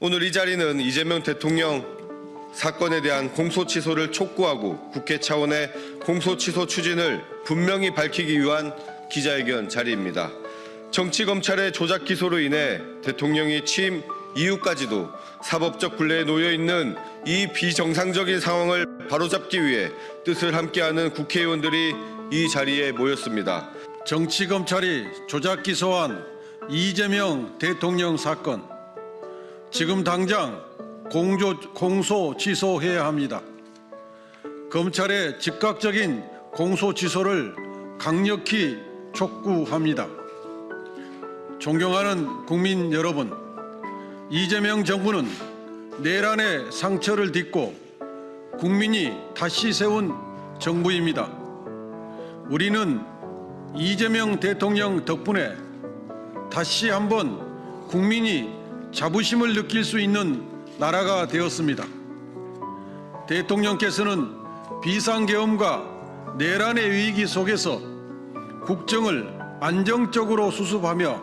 오늘 이 자리는 이재명 대통령 사건에 대한 공소 취소를 촉구하고 국회 차원의 공소 취소 추진을 분명히 밝히기 위한 기자회견 자리입니다. 정치검찰의 조작 기소로 인해 대통령이 취임 이후까지도 사법적 굴레에 놓여 있는 이 비정상적인 상황을 바로잡기 위해 뜻을 함께하는 국회의원들이 이 자리에 모였습니다. 정치검찰이 조작 기소한 이재명 대통령 사건, 지금 당장 공소 취소해야 합니다. 검찰의 즉각적인 공소 취소를 강력히 촉구합니다. 존경하는 국민 여러분, 이재명 정부는 내란의 상처를 딛고 국민이 다시 세운 정부입니다. 우리는 이재명 대통령 덕분에 다시 한번 국민이 자부심을 느낄 수 있는 나라가 되었습니다. 대통령께서는 비상계엄과 내란의 위기 속에서 국정을 안정적으로 수습하며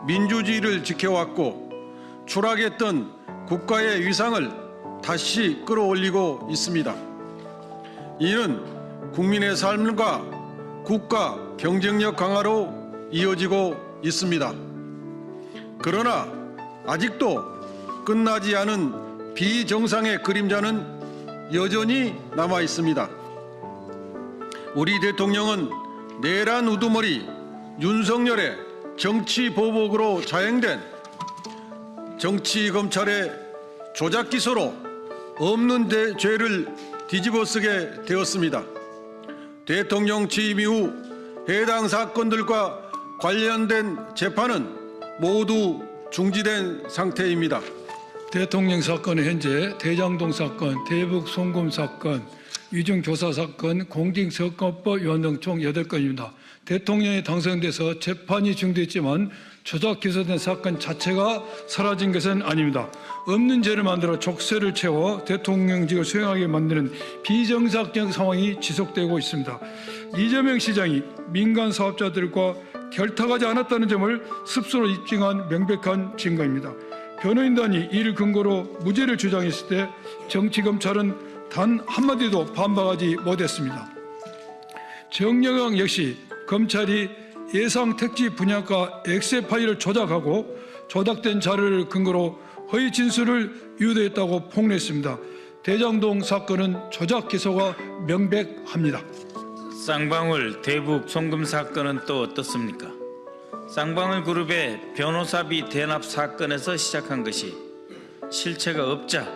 민주주의를 지켜왔고 추락했던 국가의 위상을 다시 끌어올리고 있습니다. 이는 국민의 삶과 국가 경쟁력 강화로 이어지고 있습니다. 그러나 아직도 끝나지 않은 비정상의 그림자는 여전히 남아 있습니다. 우리 대통령은 내란 우두머리 윤석열의 정치 보복으로 자행된 정치검찰의 조작 기소로 없는 죄를 뒤집어쓰게 되었습니다. 대통령 취임 이후 해당 사건들과 관련된 재판은 모두 중지된 상태입니다. 대통령 사건은 현재 대장동 사건, 대북 송금 사건, 위중교사 사건, 공직선거법 위반 등 총 8건입니다. 대통령이 당선돼서 재판이 중됐지만 조작 기소된 사건 자체가 사라진 것은 아닙니다. 없는 죄를 만들어 족쇄를 채워 대통령직을 수행하게 만드는 비정상적 상황이 지속되고 있습니다. 이재명 시장이 민간 사업자들과 결탁하지 않았다는 점을 스스로 입증한 명백한 증거입니다. 변호인단이 이를 근거로 무죄를 주장했을 때 정치검찰은 단 한마디도 반박하지 못했습니다. 정영학 역시 검찰이 예상 택지 분양가 엑셀 파일을 조작하고 조작된 자료를 근거로 허위 진술을 유도했다고 폭로했습니다. 대장동 사건은 조작 기소가 명백합니다. 쌍방울 대북 송금 사건은 또 어떻습니까? 쌍방울 그룹의 변호사비 대납 사건에서 시작한 것이 실체가 없자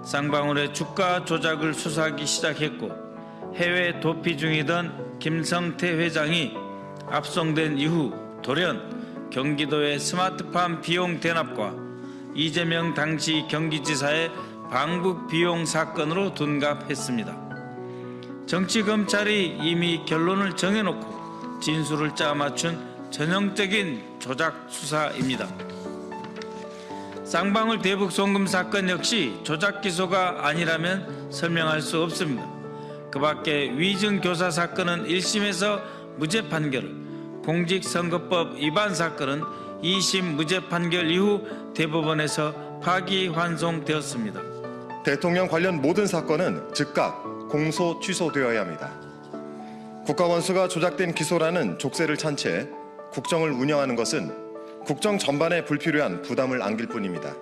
쌍방울의 주가 조작을 수사하기 시작했고 해외 도피 중이던 김성태 회장이 압송된 이후 돌연 경기도의 스마트팜 비용 대납과 이재명 당시 경기지사의 방북 비용 사건으로 둔갑했습니다. 정치검찰이 이미 결론을 정해놓고 진술을 짜맞춘 전형적인 조작 수사입니다. 쌍방울 대북 송금 사건 역시 조작 기소가 아니라면 설명할 수 없습니다. 그 밖에 위증교사 사건은 1심에서 무죄 판결을, 공직선거법 위반 사건은 2심 무죄 판결 이후 대법원에서 파기환송되었습니다. 대통령 관련 모든 사건은 즉각 공소 취소되어야 합니다. 국가원수가 조작된 기소라는 족쇄를 찬 채 국정을 운영하는 것은 국정 전반에 불필요한 부담을 안길 뿐입니다.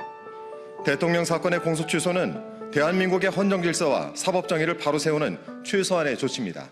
대통령 사건의 공소 취소는 대한민국의 헌정 질서와 사법 정의를 바로 세우는 최소한의 조치입니다.